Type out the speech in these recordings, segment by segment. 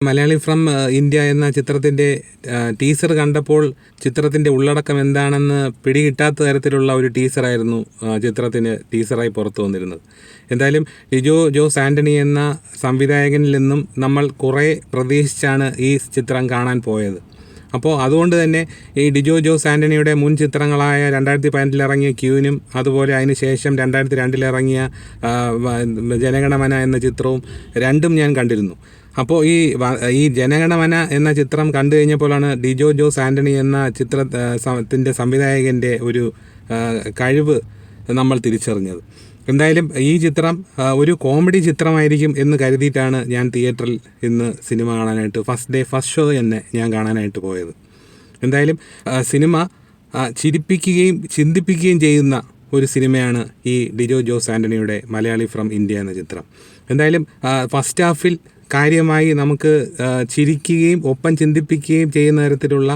Malayali from India എന്ന ചിത്രത്തിൻ്റെ teaser കണ്ടപ്പോൾ ചിത്രത്തിൻ്റെ ഉള്ളടക്കം എന്താണെന്ന് പിടികിട്ടാത്ത തരത്തിലുള്ള ഒരു ടീസറായിരുന്നു ചിത്രത്തിന് ടീസറായി പുറത്തു വന്നിരുന്നത്. എന്തായാലും ലിജോ ജോസ് ആൻ്റണി എന്ന സംവിധായകനിൽ നിന്നും നമ്മൾ കുറേ പ്രതീക്ഷിച്ചാണ് ഈ ചിത്രം കാണാൻ പോയത്. അപ്പോൾ അതുകൊണ്ട് തന്നെ ഈ ലിജോ ജോസ് ആൻ്റണിയുടെ മുൻ ചിത്രങ്ങളായ 2018 ഇറങ്ങിയ ക്യൂനും അതുപോലെ അതിന് ശേഷം 2002 ഇറങ്ങിയ ജനഗണമന എന്ന ചിത്രവും രണ്ടും ഞാൻ കണ്ടിരുന്നു. അപ്പോൾ ഈ ജനഗണമന എന്ന ചിത്രം കണ്ടു കഴിഞ്ഞപ്പോഴാണ് ലിജോ ജോസ് ആൻ്റണി എന്ന ചിത്രത്തിൻ്റെ സംവിധായകൻ്റെ ഒരു കഴിവ് നമ്മൾ തിരിച്ചറിഞ്ഞത്. എന്തായാലും ഈ ചിത്രം ഒരു കോമഡി ചിത്രമായിരിക്കും എന്ന് കരുതിയിട്ടാണ് ഞാൻ തിയേറ്ററിൽ ഇന്ന് സിനിമ കാണാനായിട്ട് ഫസ്റ്റ് ഷോ തന്നെ ഞാൻ കാണാനായിട്ട് പോയത്. എന്തായാലും സിനിമ ചിരിപ്പിക്കുകയും ചിന്തിപ്പിക്കുകയും ചെയ്യുന്ന ഒരു സിനിമയാണ് ഈ ലിജോ ജോസ് ആൻ്റണിയുടെ മലയാളി ഫ്രം ഇന്ത്യ എന്ന ചിത്രം. എന്തായാലും ഫസ്റ്റ് ഹാഫിൽ കാര്യമായി നമുക്ക് ചിരിക്കുകയും ഒപ്പം ചിന്തിപ്പിക്കുകയും ചെയ്യുന്ന തരത്തിലുള്ള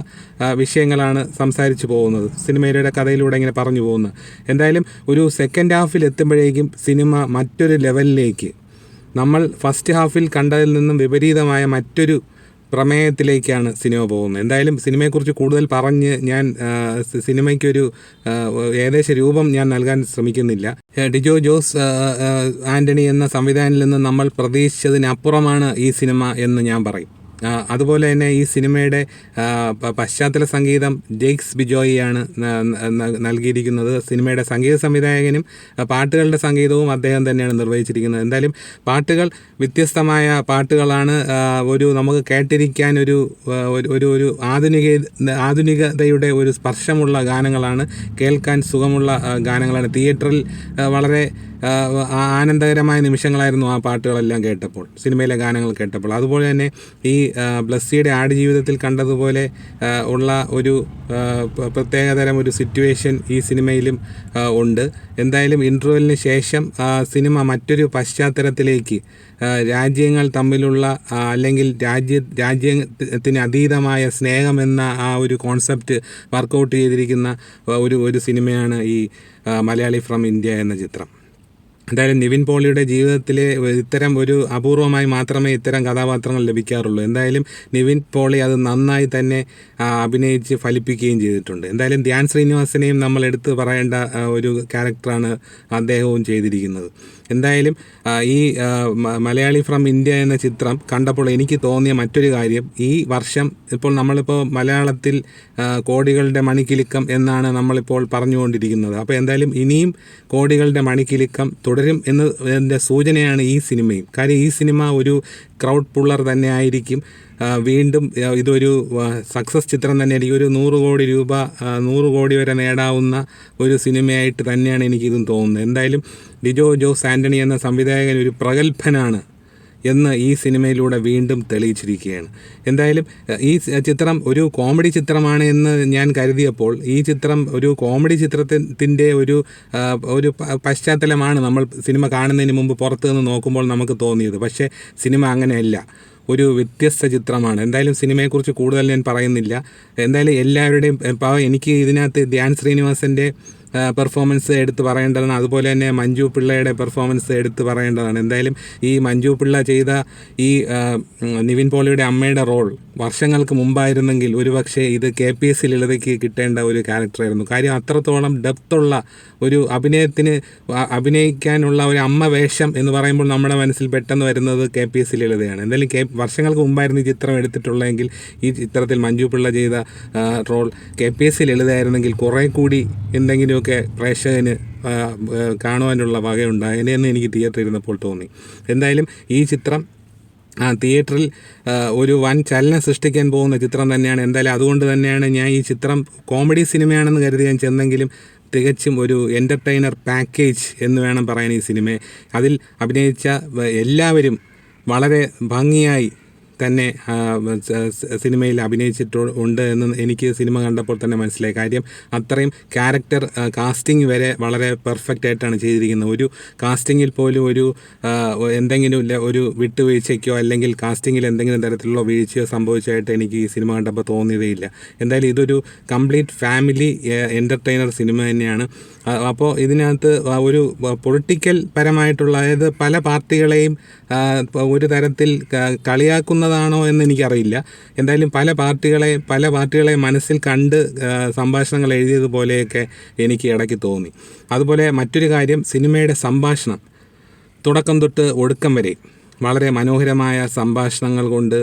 വിഷയങ്ങളാണ് സംസാരിച്ചു പോകുന്നത്, സിനിമയുടെ കഥയിലൂടെ ഇങ്ങനെ പറഞ്ഞു പോകുന്നത്. എന്തായാലും ഒരു സെക്കൻഡ് ഹാഫിൽ എത്തുമ്പോഴേക്കും സിനിമ മറ്റൊരു ലെവലിലേക്ക്, നമ്മൾ ഫസ്റ്റ് ഹാഫിൽ കണ്ടതിൽ നിന്നും വിപരീതമായ മറ്റൊരു പ്രമേയത്തിലേക്കാണ് സിനിമ പോകുന്നത്. എന്തായാലും സിനിമയെക്കുറിച്ച് കൂടുതൽ പറഞ്ഞ് ഞാൻ സിനിമയ്ക്കൊരു ഏകദേശ രൂപം ഞാൻ നൽകാൻ ശ്രമിക്കുന്നില്ല. ലിജോ ജോസ് ആൻ്റണി എന്ന സംവിധായകനിൽ നിന്ന് നമ്മൾ പ്രതീക്ഷിച്ചതിനപ്പുറമാണ് ഈ സിനിമ എന്ന് ഞാൻ പറയും. അതുപോലെ തന്നെ ഈ സിനിമയുടെ പശ്ചാത്തല സംഗീതം ജെയ്ക്സ് ബിജോയിയാണ് നൽകിയിരിക്കുന്നത്. സിനിമയുടെ സംഗീത സംവിധായകനും പാട്ടുകളുടെ സംഗീതവും അദ്ദേഹം തന്നെയാണ് നിർവഹിച്ചിരിക്കുന്നത്. എന്തായാലും പാട്ടുകൾ വ്യത്യസ്തമായ പാട്ടുകളാണ്. നമുക്ക് കേട്ടിരിക്കാൻ ഒരു ആധുനികതയുടെ ഒരു സ്പർശമുള്ള ഗാനങ്ങളാണ്, കേൾക്കാൻ സുഖമുള്ള ഗാനങ്ങളാണ്. തിയേറ്ററിൽ വളരെ ആനന്ദകരമായ നിമിഷങ്ങളായിരുന്നു ആ പാട്ടുകളെല്ലാം കേട്ടപ്പോൾ, സിനിമയിലെ ഗാനങ്ങൾ കേട്ടപ്പോൾ. അതുപോലെ തന്നെ ഈ ബ്ലസ്സിയുടെ ആടുജീവിതത്തിൽ കണ്ടതുപോലെ ഉള്ള ഒരു പ്രത്യേകതരം ഒരു സിറ്റുവേഷൻ ഈ സിനിമയിലും ഉണ്ട്. എന്തായാലും ഇൻ്റർവെല്ലിന് ശേഷം സിനിമ മറ്റൊരു പശ്ചാത്തലത്തിലേക്ക്, രാജ്യങ്ങൾ തമ്മിലുള്ള അല്ലെങ്കിൽ രാജ്യത്തിന് അതീതമായ സ്നേഹമെന്ന ആ ഒരു കോൺസെപ്റ്റ് വർക്കൗട്ട് ചെയ്തിരിക്കുന്ന ഒരു സിനിമയാണ് ഈ മലയാളി ഫ്രം ഇന്ത്യ എന്ന ചിത്രം. എന്തായാലും നിവിൻ പോളിയുടെ ജീവിതത്തിലെ ഇത്തരം ഒരു അപൂർവമായി മാത്രമേ ഇത്തരം കഥാപാത്രങ്ങൾ ലഭിക്കാറുള്ളൂ. എന്തായാലും നിവിൻ പോളി അത് നന്നായി തന്നെ അഭിനയിച്ച് ഫലിപ്പിക്കുകയും ചെയ്തിട്ടുണ്ട്. എന്തായാലും ധ്യാൻ ശ്രീനിവാസനെയും നമ്മൾ എടുത്തു പറയേണ്ട ഒരു ക്യാരക്ടറാണ് അദ്ദേഹവും ചെയ്തിരിക്കുന്നത്. എന്തായാലും ഈ മലയാളി ഫ്രം ഇന്ത്യ എന്ന ചിത്രം കണ്ടപ്പോൾ എനിക്ക് തോന്നിയ മറ്റൊരു കാര്യം, ഈ വർഷം നമ്മളിപ്പോൾ മലയാളത്തിൽ കോടികളുടെ മണിക്കിലുക്കം എന്നാണ് നമ്മളിപ്പോൾ പറഞ്ഞുകൊണ്ടിരിക്കുന്നത്. അപ്പോൾ എന്തായാലും ഇനിയും കോടികളുടെ മണിക്കിലുക്കം തുടരും എന്നതിൻ്റെ സൂചനയാണ് ഈ സിനിമയും. കാര്യം ഈ സിനിമ ഒരു ക്രൗഡ് പുള്ളർ തന്നെ ആയിരിക്കും. വീണ്ടും ഇതൊരു സക്സസ് ചിത്രം തന്നെയായിരിക്കും. ഒരു 100 കോടി രൂപ 100 കോടി വരെ നേടാവുന്ന ഒരു സിനിമയായിട്ട് തന്നെയാണ് എനിക്കിതും തോന്നുന്നത്. എന്തായാലും ലിജോ ജോസ് ആൻ്റണി എന്ന സംവിധായകൻ ഒരു പ്രഗത്ഭനാണ് എന്ന് ഈ സിനിമയിലൂടെ വീണ്ടും തെളിയിച്ചിരിക്കുകയാണ്. എന്തായാലും ഈ ചിത്രം ഒരു കോമഡി ചിത്രമാണ് എന്ന് ഞാൻ കരുതിയപ്പോൾ ഈ ചിത്രം ഒരു കോമഡി ചിത്രത്തിൻ്റെ ഒരു പശ്ചാത്തലമാണ് നമ്മൾ സിനിമ കാണുന്നതിന് മുമ്പ് പുറത്തു നിന്ന് നോക്കുമ്പോൾ നമുക്ക് തോന്നിയത്. പക്ഷേ സിനിമ അങ്ങനെയല്ല, ഒരു വ്യത്യസ്ത ചിത്രമാണ്. എന്തായാലും സിനിമയെക്കുറിച്ച് കൂടുതൽ ഞാൻ പറയുന്നില്ല. എന്തായാലും എല്ലാവരുടെയും എനിക്ക് ഇതിനകത്ത് ധ്യാൻ ശ്രീനിവാസൻ്റെ പെർഫോമൻസ് എടുത്ത് പറയേണ്ടതാണ്. അതുപോലെ തന്നെ മഞ്ജു പിള്ളയുടെ പെർഫോമൻസ് എടുത്ത് പറയേണ്ടതാണ്. എന്തായാലും ഈ മഞ്ജു പിള്ള ചെയ്ത ഈ നിവിൻ പോളിയുടെ അമ്മയുടെ റോൾ വർഷങ്ങൾക്ക് മുമ്പായിരുന്നെങ്കിൽ ഒരുപക്ഷെ ഇത് KPS ലളിതയ്ക്ക് കിട്ടേണ്ട ഒരു ക്യാരക്ടറായിരുന്നു. കാര്യം അത്രത്തോളം ഡെപ്തുള്ള ഒരു അഭിനയിക്കാനുള്ള ഒരു അമ്മ വേഷം എന്ന് പറയുമ്പോൾ നമ്മുടെ മനസ്സിൽ പെട്ടെന്ന് വരുന്നത് KPS ലളിതയാണ്. എന്തായാലും വർഷങ്ങൾക്ക് മുമ്പായിരുന്നു ഈ ചിത്രം എടുത്തിട്ടുള്ളതെങ്കിൽ ഈ ചിത്രത്തിൽ മഞ്ജു പിള്ള ചെയ്ത റോൾ KPS ലളിതയായിരുന്നെങ്കിൽ കുറേ കൂടി എന്തെങ്കിലുമൊക്കെ പ്രേക്ഷകന് കാണുവാനുള്ള വകയുണ്ടായെന്ന് എനിക്ക് തിയേറ്ററിൽ ഇരുന്നപ്പോൾ തോന്നി. എന്തായാലും ഈ ചിത്രം തിയേറ്ററിൽ ഒരു വൻ ചലനം സൃഷ്ടിക്കാൻ പോകുന്ന ചിത്രം തന്നെയാണ്. എന്തായാലും അതുകൊണ്ട് തന്നെയാണ് ഞാൻ ഈ ചിത്രം കോമഡി സിനിമയാണെന്ന് കരുതി ഞാൻ ചെന്നെങ്കിലും തികച്ചും ഒരു എൻ്റർടൈനർ പാക്കേജ് എന്ന് വേണം പറയാൻ ഈ സിനിമയെ. അതിൽ അഭിനയിച്ച എല്ലാവരും വളരെ ഭംഗിയായി തന്നെ സിനിമയിൽ അഭിനയിച്ചിട്ടുണ്ട് എന്ന് എനിക്ക് സിനിമ കണ്ടപ്പോൾ തന്നെ മനസ്സിലായി. കാര്യം അത്രയും ക്യാരക്ടർ കാസ്റ്റിംഗ് വരെ വളരെ പെർഫെക്റ്റ് ആയിട്ടാണ് ചെയ്തിരിക്കുന്നത്. ഒരു കാസ്റ്റിങ്ങിൽ പോലും എന്തെങ്കിലും ഒരു വിട്ടുവീഴ്ചയ്ക്കോ അല്ലെങ്കിൽ കാസ്റ്റിങ്ങിൽ എന്തെങ്കിലും തരത്തിലുള്ള വീഴ്ചയോ സംഭവിച്ചതായിട്ട് എനിക്ക് ഈ സിനിമ കണ്ടപ്പോൾ തോന്നിയതേയില്ല. എന്തായാലും ഇതൊരു കംപ്ലീറ്റ് ഫാമിലി എൻ്റർടൈനർ സിനിമ തന്നെയാണ്. അപ്പോൾ ഇതിനകത്ത് ഒരു പൊളിറ്റിക്കൽ പരമായിട്ടുള്ള, അതായത് പല പാർട്ടികളെയും ഒരു തരത്തിൽ കളിയാക്കുന്ന വന്നതാണോ എന്ന് എനിക്കറിയില്ല. എന്തായാലും പല പാർട്ടികളെ മനസ്സിൽ കണ്ട് സംഭാഷണങ്ങൾ എഴുതിയതുപോലെയൊക്കെ എനിക്ക് ഇടയ്ക്ക് തോന്നി. അതുപോലെ മറ്റൊരു കാര്യം, സിനിമയുടെ സംഭാഷണം തുടക്കം തൊട്ട് ഒടുക്കം വരെ വളരെ മനോഹരമായ സംഭാഷണങ്ങൾ കൊണ്ട്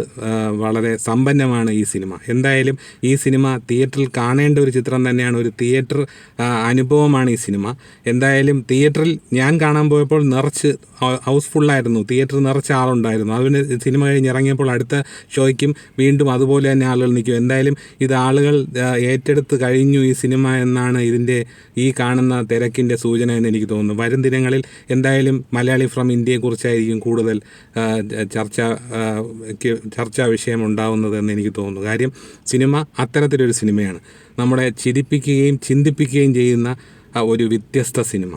വളരെ സമ്പന്നമാണ് ഈ സിനിമ. എന്തായാലും ഈ സിനിമ തിയേറ്ററിൽ കാണേണ്ട ഒരു ചിത്രം തന്നെയാണ്. ഒരു തിയേറ്റർ അനുഭവമാണ് ഈ സിനിമ. എന്തായാലും തിയേറ്ററിൽ ഞാൻ കാണാൻ പോയപ്പോൾ നിറച്ച് ഹൗസ്ഫുള്ളായിരുന്നു. തിയേറ്റർ നിറച്ച ആളുണ്ടായിരുന്നു. അതിന് സിനിമ കഴിഞ്ഞ് ഇറങ്ങിയപ്പോൾ അടുത്ത ഷോയ്ക്കും വീണ്ടും അതുപോലെ തന്നെ ആളുകൾ നിൽക്കും. എന്തായാലും ഇത് ആളുകൾ ഏറ്റെടുത്ത് കഴിഞ്ഞു ഈ സിനിമ എന്നാണ് ഇതിൻ്റെ ഈ കാണുന്ന തിരക്കിൻ്റെ സൂചന എന്ന് എനിക്ക് തോന്നുന്നു. വരും ദിനങ്ങളിൽ എന്തായാലും മലയാളി ഫ്രം ഇന്ത്യയെക്കുറിച്ചായിരിക്കും കൂടുതൽ ചർച്ചാ വിഷയം ഉണ്ടാവുന്നതെന്ന് എനിക്ക് തോന്നുന്നു. കാര്യം സിനിമ അത്തരത്തിലൊരു സിനിമയാണ്. നമ്മളെ ചിരിപ്പിക്കുകയും ചിന്തിപ്പിക്കുകയും ചെയ്യുന്ന ഒരു വ്യത്യസ്ത സിനിമ.